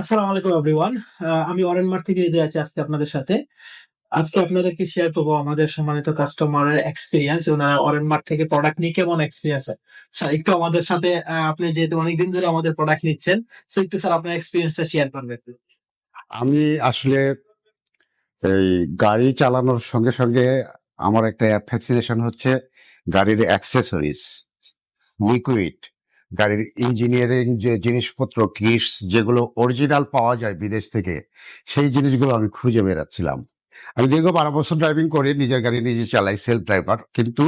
আসসালামু আলাইকুম এভরিওয়ান। আমি অরেনমার্ট থেকে হৃদয় আছি আজকে আপনাদের সাথে। আজকে আপনাদেরকে শেয়ার করবো আমাদের সম্মানিত কাস্টমারের এক্সপিরিয়েন্স। ওনারা অরেনমার্ট থেকে প্রোডাক্ট নিয়ে কেমন এক্সপিরিয়েন্স। স্যার একটু আমাদের সাথে আপনি যেহেতু অনেকদিন ধরে আমাদের প্রোডাক্ট নিচ্ছেন, তো একটু স্যার আপনার এক্সপিরিয়েন্সটা শেয়ার করবেন। আমি আসলে এই গাড়ি চালানোর সঙ্গে সঙ্গে আমার একটা ফ্যাসিনেশন হচ্ছে গাড়ির অ্যাক্সেসরিজ, লিকুইড, গাড়ির ইঞ্জিনিয়ারিং যে জিনিসপত্র কিটস যেগুলো অরিজিনাল পাওয়া যায় বিদেশ থেকে, সেই জিনিসগুলো আমি খুঁজে বেড়াচ্ছিলাম। আমি দীর্ঘ 12 বছর ড্রাইভিং করি, নিজের গাড়ি নিজে চালাই, সেলফ ড্রাইভার। কিন্তু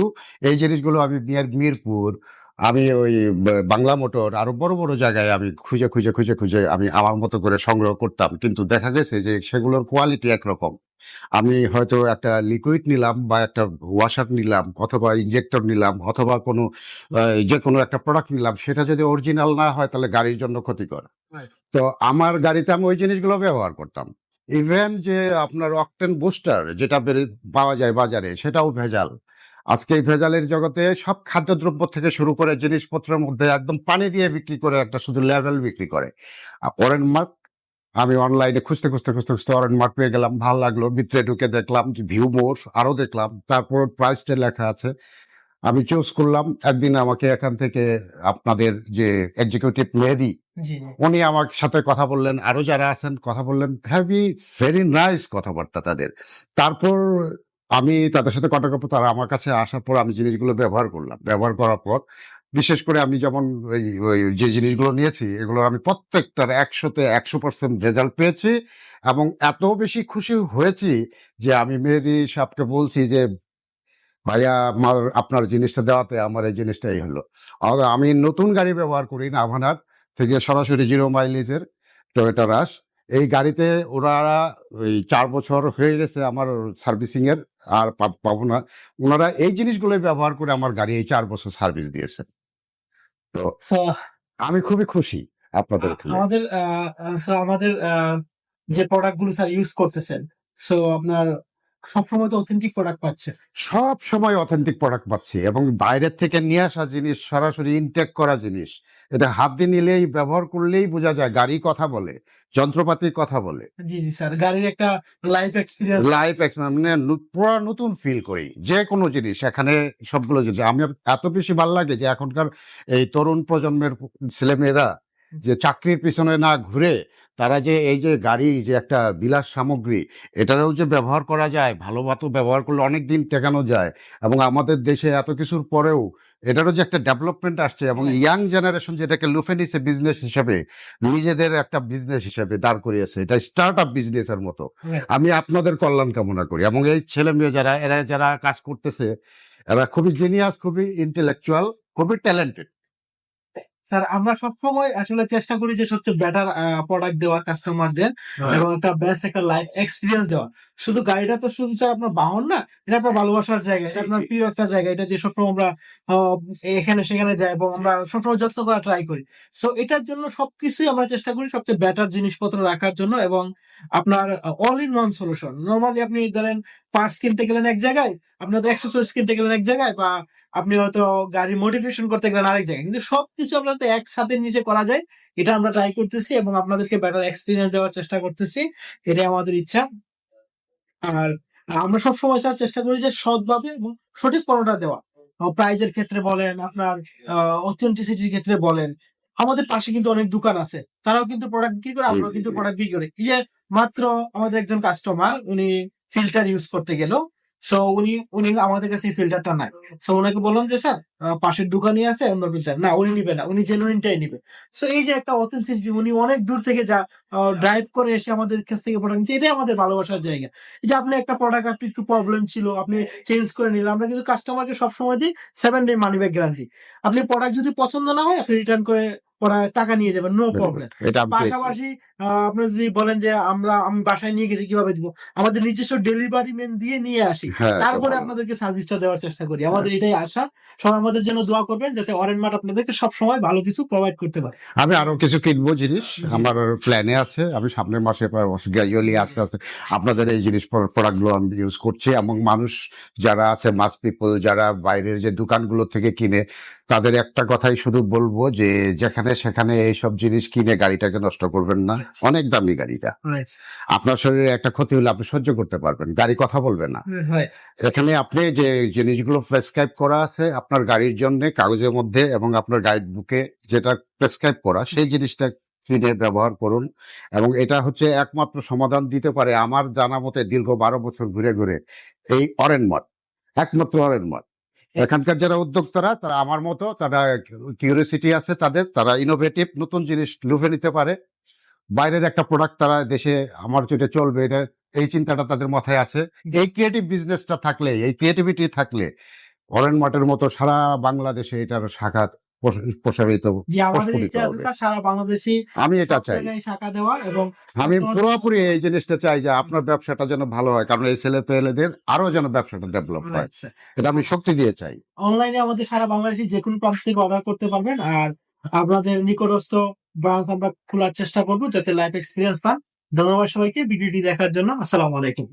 এই জিনিসগুলো আমি মিরপুর, আমি ওই বাংলা মোটর, আরো বড় বড় জায়গায় আমি খুঁজে খুঁজে খুঁজে খুঁজে আমি আমার মতো করে সংগ্রহ করতাম, কিন্তু দেখা গেছে যে সেগুলোর কোয়ালিটি একরকম। আমি হয়তো একটা লিকুইড নিলাম বা একটা ওয়াশার নিলাম অথবা ইনজেক্টর নিলাম অথবা কোনো যে কোনো একটা প্রোডাক্ট নিলাম, সেটা যদি অরিজিনাল না হয় তাহলে গাড়ির জন্য ক্ষতিকর। তো আমার গাড়িতে আমি ওই জিনিসগুলো ব্যবহার করতাম। ইভেন যে আপনার অকটেন বুস্টার যেটা পাওয়া যায় বাজারে, সেটাও ভেজাল। আজকে এই ভেজালের জগতে সব খাদ্যদ্রব্য থেকে শুরু করে জিনিসপত্রের মধ্যে একদম পানি দিয়ে বিক্রি করে, একটা শুধু লেভেল বিক্রি করে। অরেন মার্ক, আমি অনলাইনে খুঁজতে খুঁজতে খুঁজতে খুঁজতে অরেন মার্ক পেয়ে গেলাম, ভালো লাগলো। ভিতরে ঢুকে দেখলাম যে ভিউ মোর, আরো দেখলাম, তারপর প্রাইসটা লেখা আছে। আমি চুজ করলাম। একদিন আমাকে এখান থেকে আপনাদের যে এক্সিকিউটিভ মেহেদি, জি, উনি আমার সাথে কথা বললেন, আরো যারা আছেন কথা বললেন, হ্যাভি ভেরি নাইস কথাবার্তা তাদের। তারপর আমি তাদের সাথে কথা বলবো, তারা আমার কাছে আসার পর আমি জিনিসগুলো ব্যবহার করলাম। ব্যবহার করার পর বিশেষ করে আমি যেমন ওই যে জিনিসগুলো নিয়েছি, এগুলো আমি প্রত্যেকটার 100% রেজাল্ট পেয়েছি এবং এত বেশি খুশি হয়েছি যে আমি মেহেদি সাহেবকে বলছি যে ভাইয়া, আপনার জিনিসটা দেওয়াতে আমার এই জিনিসটাই হলো। আর আমি নতুন গাড়ি ব্যবহার করি না, নাভানার থেকে সরাসরি 0 মাইলেজের টয়োটা রাশ। এই গাড়িতে ওনারা ওই 4 বছর হয়ে গেছে আমার সার্ভিসিং এর, আর পাবো না। ওনারা এই জিনিসগুলো ব্যবহার করে আমার গাড়ি এই 4 বছর সার্ভিস দিয়েছে। তো সো আমি খুবই খুশি আপনাদের এখানে। আমাদের আমাদের যে প্রোডাক্ট গুলো স্যার ইউজ করতেছেন, সো আপনার সবসময় তো অথেন্টিক প্রোডাক্ট পাচ্ছে। সব সময় অথেন্টিক প্রোডাক্ট পাচ্ছি এবং বাইরের থেকে নিয়ে আসা জিনিস, সরাসরি ইনটেক করা জিনিস। এটা হাত দিয়ে নিলেই, ব্যবহার করলেই বোঝা যায় গাড়ি কথা বলে, যন্ত্রপাতির কথা বলে। জি জি স্যার, গাড়ির একটা লাইফ এক্সপিরিয়েন্স। লাইফ মানে পুরো নতুন ফিল করি যে কোনো জিনিস এখানে। সবগুলো জিনিস আমি এত বেশি ভালো লাগে যে এখনকার এই তরুণ প্রজন্মের ছেলেমেয়েরা যে চাকরির পিছনে না ঘুরে, তারা যে এই যে গাড়ি যে একটা বিলাস সামগ্রী, এটারও যে ব্যবহার করা যায়, ভালো মতো ব্যবহার করলে অনেক দিন টেকানো যায়। এবং আমাদের দেশে এত কিছুর পরেও এটারও যে একটা ডেভেলপমেন্ট আসছে এবং ইয়াং জেনারেশন যেটাকে লুফে নিছে বিজনেস হিসেবে, নিজেদের একটা বিজনেস হিসেবে দাঁড় করিয়েছে, এটা স্টার্ট আপ বিজনেসের মতো। আমি আপনাদের কল্যাণ কামনা করি এবং এই ছেলে মেয়ে যারা, এরা যারা কাজ করতেছে, এরা খুবই জিনিয়াস, খুবই ইন্টেলেকচুয়াল, খুবই ট্যালেন্টেড। স্যার আমরা সবসময় আসলে চেষ্টা করি যে সবচেয়ে বেটার প্রোডাক্ট দেওয়ার কাস্টমারদের, এবং একটা বেস্ট একটা লাইফ এক্সপিরিয়েন্স দেওয়া। শুধু গাড়িটা তো শুধু স্যার আপনার বাহন না, এটা আপনার ভালোবাসার জায়গা, এটা আপনার প্রিয় একটা জায়গা, এটা দিয়ে সবসময় আমরা আহ, এখানে সেখানে যাই এবং আমরা সবসময় যত্ন করা ট্রাই করি। সো এটার জন্য সবকিছুই আমরা চেষ্টা করি সবচেয়ে বেটার জিনিসপত্র রাখার জন্য, এবং আপনার all in one solution. Normally আপনি ধরেন পার্টস কিনতে গেলেন এক জায়গায়, আপনাদের অ্যাক্সেসরিজ কিনতে গেলেন এক জায়গায়, বা আপনি হয়তো গাড়ি মডিফিকেশন করতে গেলেন আরেক জায়গায়, কিন্তু সবকিছু আপনাদের একসাথে নিচে করা যায়। এটা আমরা ট্রাই করতেছি এবং আপনাদেরকে বেটার এক্সপিরিয়েন্স দেওয়ার চেষ্টা করতেছি। এটাই আমাদের ইচ্ছা। আর আমরা সবসময় স্যার চেষ্টা করি যে সৎভাবে এবং সঠিক পণ্যটা দেওয়া। প্রাইজের ক্ষেত্রে বলেন, আপনার অথেন্টিসিটির ক্ষেত্রে বলেন। আমাদের পাশে কিন্তু অনেক দোকান আছে, তারাও কিন্তু প্রোডাক্ট বিক্রি করে, আমরাও কিন্তু প্রোডাক্ট বিক্রি করি। এই যে মাত্র আমাদের একজন কাস্টমার, উনি ফিল্টার ইউজ করতে গেল। সো উনি উনি আমাদের কাছে ফিল্টারটা নাই। সো ওনাকে বললাম যে স্যার, পাশের দোকানই আছে অন্য ফিল্টার, না উনি নিবে না, উনি জেনুইনটাই নিবে। সো এই যে একটা অথেন্টিসিটি, উনি অনেক দূর থেকে যা ড্রাইভ করে এসে আমাদের কাছ থেকে প্রোডাক্ট নিচ্ছে, এটাই আমাদের ভালোবাসার জায়গা। এই যে আপনি একটা প্রোডাক্ট, আপনি একটু প্রবলেম ছিল, আপনি চেঞ্জ করে নিলেন, আমরা কিন্তু কাস্টমারকে সবসময় দিই 7 ডে মানি ব্যাক গ্যারান্টি। আপনি প্রোডাক্ট যদি পছন্দ না হয়, আপনি রিটার্ন করে টাকা নিয়ে যাবেন, নো প্রবলেম। এটা আমি পেয়েছি। পাশাপাশি আপনি যদি বলেন যে আমি বাসায় নিয়ে গেছি, কিভাবে দিব, আমাদের নিজস্ব ডেলিভারি ম্যান দিয়ে নিয়ে আসি, হ্যাঁ, এটা তারপরে ভালো। আপনাদেরকে সার্ভিসটা দেওয়ার চেষ্টা করি। আমাদের এটাই আশা। সবাই আমাদের জন্য দোয়া করবেন যাতে অরেন মার্ট আপনাদেরকে সবসময় ভালো কিছু প্রোভাইড করতে পারে। আমি আরো কিছু কিনবো জিনিস, জি আমার প্ল্যানে আছে। আমি সামনের মাসে গ্র্যাজুয়ালি আস্তে আস্তে আপনাদের এই জিনিস প্রোডাক্ট গুলো আমি ইউজ করছি এবং মানুষ যারা আছে, মাস পিপল যারা বাইরের যে দোকানগুলো থেকে কিনে, তাদের একটা কথাই শুধু বলবো যে যেখানে সেখানে এইসব জিনিস কিনে গাড়িটাকে নষ্ট করবেন না। অনেক দামি গাড়িটা, রাইট আপনার শরীরে একটা ক্ষতি হলে আপনি সহ্য করতে পারবেন, গাড়ি কথা বলবে না। রাইট এখানে আপনি যে জিনিসগুলো প্রেসক্রাইব করা আছে আপনার গাড়ির জন্য কাগজের মধ্যে এবং আপনার গাইড বুকে যেটা প্রেসক্রাইব করা সেই জিনিসটা কিনে ব্যবহার করুন। এবং এটা হচ্ছে একমাত্র সমাধান দিতে পারে আমার জানা মতে দীর্ঘ 12 বছর ঘুরে ঘুরে এই অরেনমার্ট, একমাত্র অরেনমার্ট। এখানকার যারা উদ্যোক্তারা তারা আমার মতো, তারা কিউরিওসিটি আছে তাদের, তারা ইনোভেটিভ নতুন জিনিস লুফে নিতে পারে। বাইরের একটা প্রোডাক্ট তারা দেশে আমার যেটা চলবে এটা, এই চিন্তাটা তাদের মাথায় আছে। এই ক্রিয়েটিভ বিজনেসটা থাকলে, এই ক্রিয়েটিভিটি থাকলে অরেন মার্টের মতো সারা বাংলাদেশে এটার শাখা প্রসারিত যে আমাদের প্রস্ফুটিত ইচ্ছা আছে হবে। স্যার সারা বাংলাদেশে আমি এটা সব চাই, জায়গায় শাখা দেওয়া এবং আমি পুরোপুরি এই জিনিসটা চাই যে আপনার ব্যবসাটা যেন ভালো হয়, কারণ এই ছেলে পেলেদের আরো যেন ব্যবসাটা ডেভেলপ হয়, এটা আমি শক্তি দিয়ে চাই। অনলাইনে আমাদের সারা বাংলাদেশে যে কোনো প্রান্ত থেকে অর্ডার করতে পারবেন। আর আপনাদের নিকটস্থ ব্রাঞ্চ আমরা খোলার চেষ্টা করবো যাতে লাইফ এক্সপিরিয়েন্স পান। ধন্যবাদ সবাইকে ভিডিওটি দেখার জন্য। আসসালামু আলাইকুম।